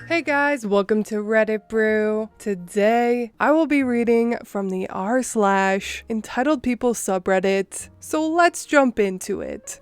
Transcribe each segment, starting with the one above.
Hey guys, welcome to Reddit Brew. Today, I will be reading from the r/EntitledPeople subreddit, so let's jump into it.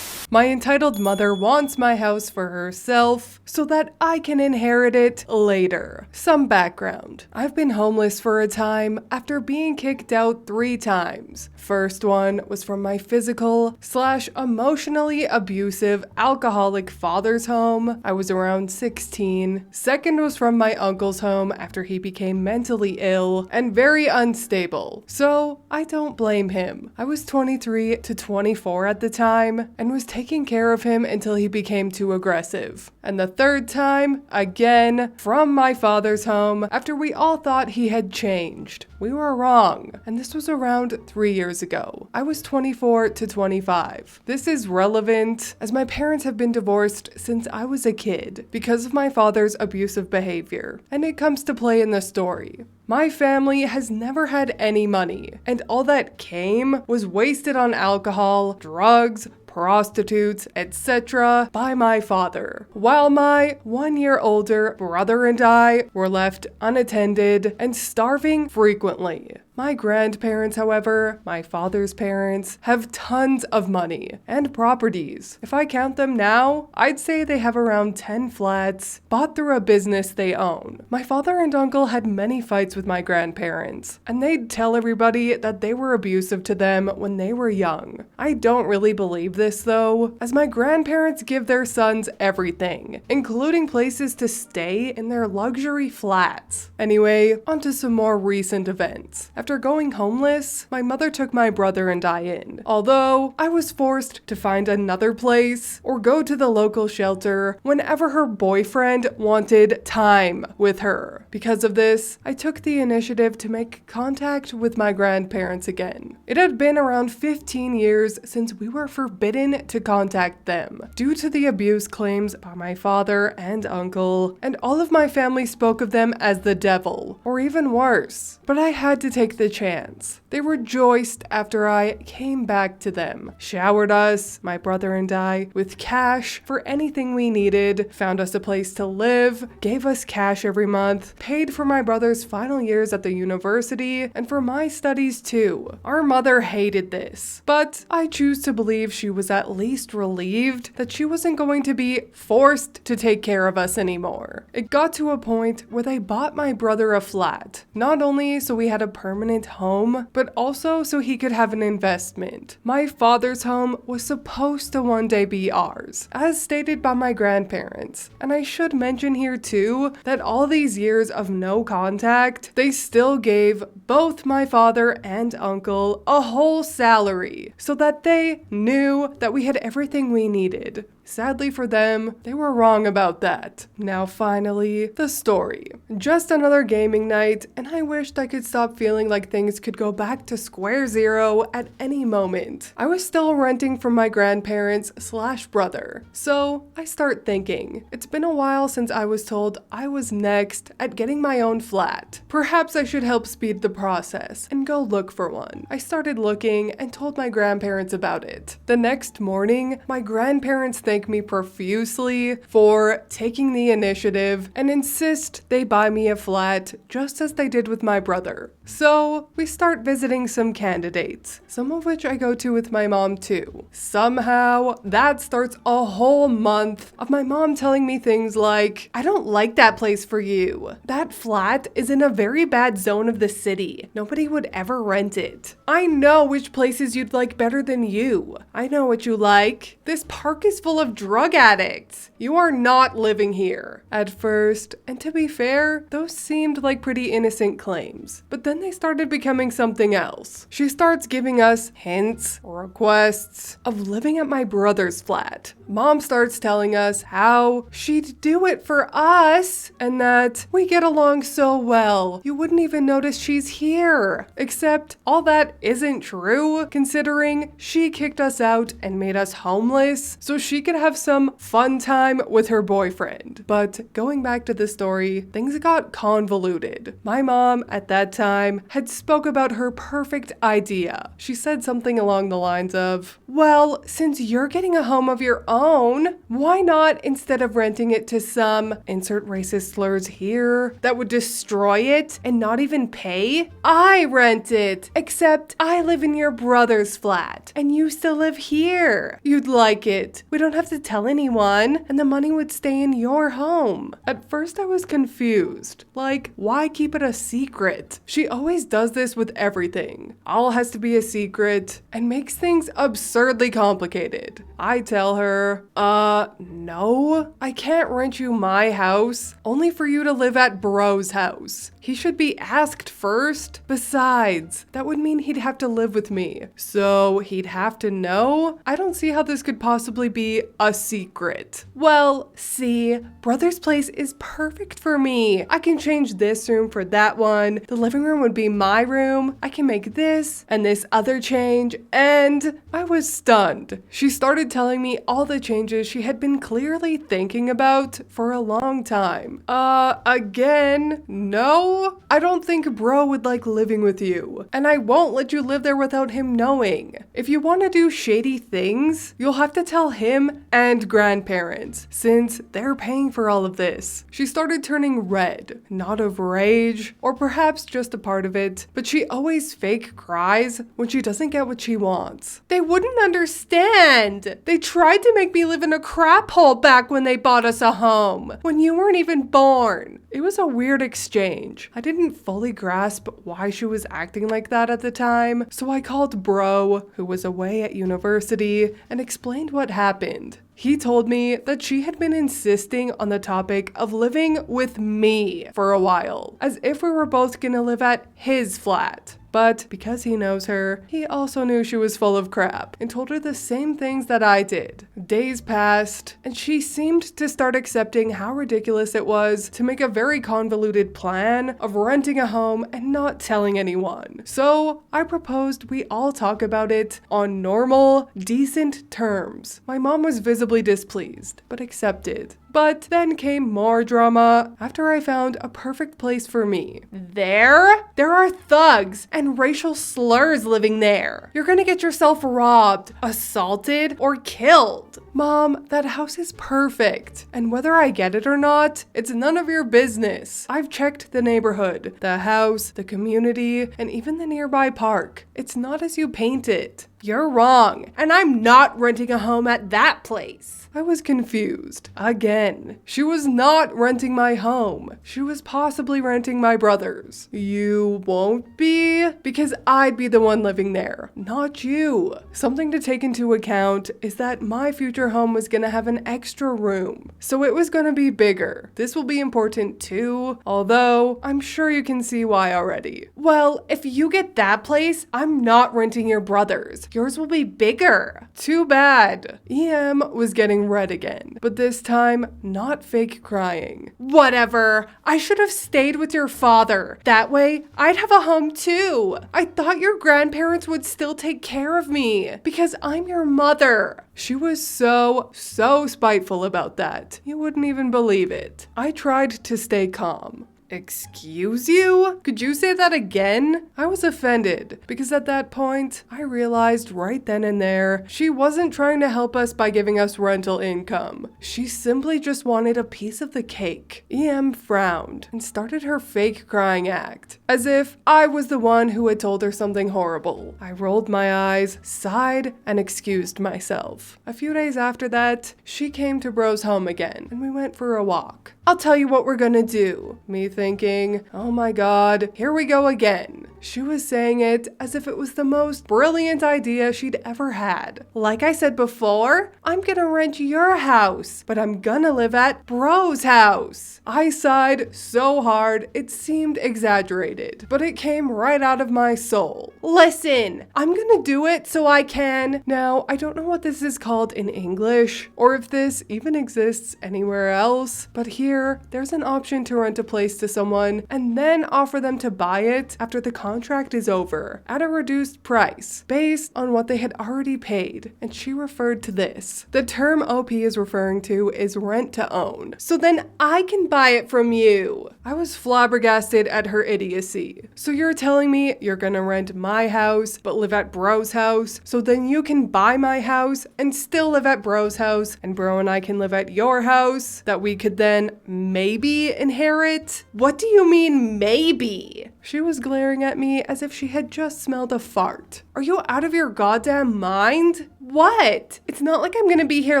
My entitled mother wants my house for herself so that I can inherit it later. Some background. I've been homeless for a time after being kicked out 3 times. First one was from my physical/emotionally abusive alcoholic father's home. I was around 16. Second was from my uncle's home after he became mentally ill and very unstable. So I don't blame him. I was 23 to 24 at the time and was taking care of him until he became too aggressive. And the third time, again, from my father's home after we all thought he had changed. We were wrong, and this was around 3 years ago. I was 24 to 25. This is relevant as my parents have been divorced since I was a kid because of my father's abusive behavior, and it comes to play in the story. My family has never had any money, and all that came was wasted on alcohol, drugs, prostitutes, etc. by my father, while my 1 year older brother and I were left unattended and starving frequently. My grandparents, however, my father's parents, have tons of money and properties. If I count them now, I'd say they have around 10 flats bought through a business they own. My father and uncle had many fights with my grandparents, and they'd tell everybody that they were abusive to them when they were young. I don't really believe this though, as my grandparents give their sons everything, including places to stay in their luxury flats. Anyway, onto some more recent events. After going homeless, my mother took my brother and I in, although I was forced to find another place or go to the local shelter whenever her boyfriend wanted time with her. Because of this, I took the initiative to make contact with my grandparents again. It had been around 15 years since we were forbidden to contact them due to the abuse claims by my father and uncle, and all of my family spoke of them as the devil, or even worse. But I had to take the chance. They rejoiced after I came back to them, showered us, my brother and I, with cash for anything we needed, found us a place to live, gave us cash every month, paid for my brother's final years at the university, and for my studies too. Our mother hated this, but I choose to believe she was at least relieved that she wasn't going to be forced to take care of us anymore. It got to a point where they bought my brother a flat, not only so we had a permanent home, but also so he could have an investment. My father's home was supposed to one day be ours, as stated by my grandparents. And I should mention here too, that all these years of no contact, they still gave both my father and uncle a whole salary, so that they knew that we had everything we needed. Sadly for them, they were wrong about that. Now finally, the story. Just another gaming night, and I wished I could stop feeling like things could go back to square zero at any moment. I was still renting from my grandparents/brother, so I start thinking, it's been a while since I was told I was next at getting my own flat. Perhaps I should help speed the process and go look for one. I started looking and told my grandparents about it. The next morning, my grandparents thanked me profusely for taking the initiative and insist they buy me a flat just as they did with my brother. So we start visiting some candidates, some of which I go to with my mom too. Somehow that starts a whole month of my mom telling me things like, I don't like that place for you. That flat is in a very bad zone of the city. Nobody would ever rent it. I know which places you'd like better than you. I know what you like. This park is full of drug addicts. You are not living here. At first, and to be fair, those seemed like pretty innocent claims. But then they started becoming something else. She starts giving us hints or requests of living at my brother's flat. Mom starts telling us how she'd do it for us and that we get along so well. You wouldn't even notice she's here. Except all that isn't true, considering she kicked us out and made us homeless so she could have some fun time with her boyfriend. But going back to the story, things got convoluted. My mom at that time time had spoke about her perfect idea. She said something along the lines of, well, since you're getting a home of your own, why not, instead of renting it to some, insert racist slurs here, that would destroy it and not even pay, I rent it, except I live in your brother's flat and you still live here. You'd like it. We don't have to tell anyone and the money would stay in your home. At first I was confused. Like, why keep it a secret? She always does this with everything. All has to be a secret and makes things absurdly complicated. I tell her, no, I can't rent you my house, only for you to live at Bro's house. He should be asked first. Besides, that would mean he'd have to live with me. So he'd have to know? I don't see how this could possibly be a secret. Well, see, brother's place is perfect for me. I can change this room for that one. The living room would be my room. I can make this and this other change. And I was stunned. She started telling me all the changes she had been clearly thinking about for a long time. Again, no, I don't think Bro would like living with you, and I won't let you live there without him knowing. If you want to do shady things, you'll have to tell him and grandparents, since they're paying for all of this. She started turning red, not of rage, or perhaps just a part of it, but she always fake cries when she doesn't get what she wants. They wouldn't understand. They tried to make me live in a crap hole back when they bought us a home, when you weren't even born. It was a weird exchange. I didn't fully grasp why she was acting like that at the time, so I called Bro, who was away at university, and explained what happened. He told me that she had been insisting on the topic of living with me for a while, as if we were both gonna live at his flat. But because he knows her, he also knew she was full of crap and told her the same things that I did. Days passed, and she seemed to start accepting how ridiculous it was to make a very convoluted plan of renting a home and not telling anyone. So I proposed we all talk about it on normal, decent terms. My mom was visibly displeased, but accepted. But then came more drama after I found a perfect place for me. There are thugs and racial slurs living there. You're gonna get yourself robbed, assaulted, or killed. Mom, that house is perfect. And whether I get it or not, it's none of your business. I've checked the neighborhood, the house, the community, and even the nearby park. It's not as you paint it. You're wrong, and I'm not renting a home at that place. I was confused. Again, she was not renting my home. She was possibly renting my brother's. You won't be? Because I'd be the one living there, not you. Something to take into account is that my future home was gonna have an extra room, so it was gonna be bigger. This will be important too, although I'm sure you can see why already. Well, if you get that place, I'm not renting your brother's. Yours will be bigger. Too bad. EM was getting red again, but this time not fake crying. Whatever. I should have stayed with your father. That way, I'd have a home too. I thought your grandparents would still take care of me because I'm your mother. She was so spiteful about that. You wouldn't even believe it. I tried to stay calm. Excuse you? Could you say that again? I was offended because at that point, I realized right then and there, she wasn't trying to help us by giving us rental income. She simply just wanted a piece of the cake. EM frowned and started her fake crying act, as if I was the one who had told her something horrible. I rolled my eyes, sighed, and excused myself. A few days after that, she came to Bro's home again, and we went for a walk. I'll tell you what we're gonna do. Me thinking, oh my god, here we go again. She was saying it as if it was the most brilliant idea she'd ever had. Like I said before, I'm gonna rent your house, but I'm gonna live at Bro's house. I sighed so hard it seemed exaggerated, but it came right out of my soul. Listen, I'm gonna do it so I can. Now, I don't know what this is called in English, or if this even exists anywhere else, but here, there's an option to rent a place to someone and then offer them to buy it after the contract contract is over at a reduced price based on what they had already paid, and she referred to this. The term OP is referring to is rent to own. So then I can buy it from you. I was flabbergasted at her idiocy. So you're telling me you're gonna rent my house but live at Bro's house, so then you can buy my house and still live at Bro's house, and Bro and I can live at your house that we could then maybe inherit? What do you mean maybe? She was glaring at me as if she had just smelled a fart. Are you out of your goddamn mind? What? It's not like I'm gonna be here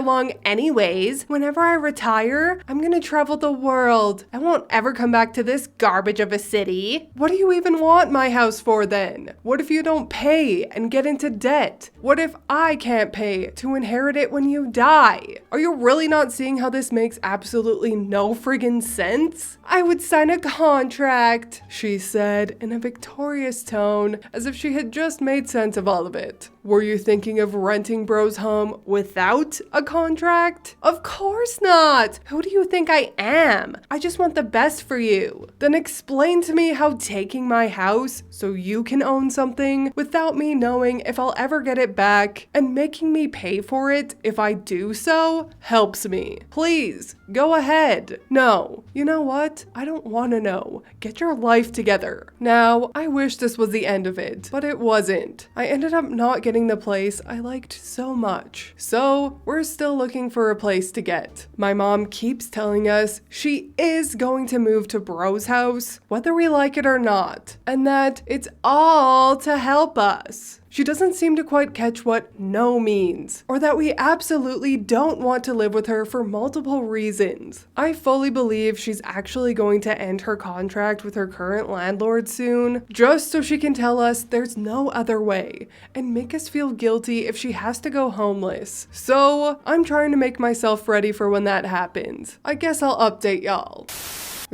long anyways. Whenever I retire, I'm gonna travel the world. I won't ever come back to this garbage of a city. What do you even want my house for then? What if you don't pay and get into debt? What if I can't pay to inherit it when you die? Are you really not seeing how this makes absolutely no friggin' sense? I would sign a contract, she said in a victorious tone, as if she had just made sense of all of it. Were you thinking of renting Bro's home without a contract? Of course not! Who do you think I am? I just want the best for you. Then explain to me how taking my house so you can own something without me knowing if I'll ever get it back and making me pay for it if I do so helps me. Please, go ahead. No, you know what? I don't want to know. Get your life together. Now, I wish this was the end of it, but it wasn't. I ended up not getting the place I liked so much. So we're still looking for a place to get. My mom keeps telling us she is going to move to Bro's house, whether we like it or not, and that it's all to help us. She doesn't seem to quite catch what no means, or that we absolutely don't want to live with her for multiple reasons. I fully believe she's actually going to end her contract with her current landlord soon, just so she can tell us there's no other way, and make us feel guilty if she has to go homeless. So I'm trying to make myself ready for when that happens. I guess I'll update y'all.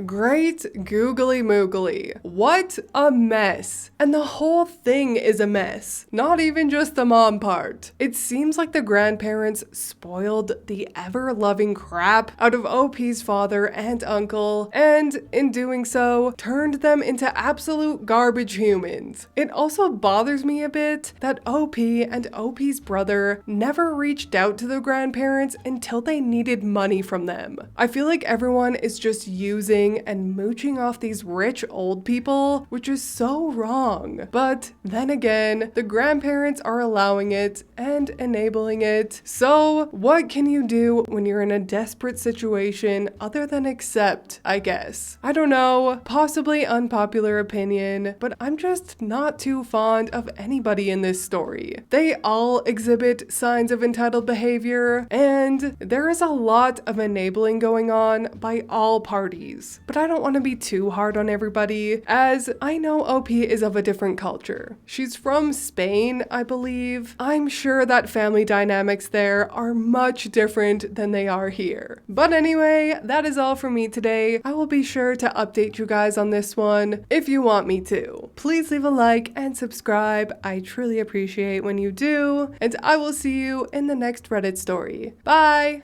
Great googly moogly. What a mess. And the whole thing is a mess. Not even just the mom part. It seems like the grandparents spoiled the ever-loving crap out of OP's father and uncle, and in doing so, turned them into absolute garbage humans. It also bothers me a bit that OP and OP's brother never reached out to the grandparents until they needed money from them. I feel like everyone is just using and mooching off these rich old people, which is so wrong. But then again, the grandparents are allowing it and enabling it. So what can you do when you're in a desperate situation other than accept, I guess? I don't know, possibly unpopular opinion, but I'm just not too fond of anybody in this story. They all exhibit signs of entitled behavior, and there is a lot of enabling going on by all parties. But I don't want to be too hard on everybody, as I know OP is of a different culture. She's from Spain, I believe. I'm sure that family dynamics there are much different than they are here. But anyway, that is all from me today. I will be sure to update you guys on this one if you want me to. Please leave a like and subscribe. I truly appreciate when you do, and I will see you in the next Reddit story. Bye!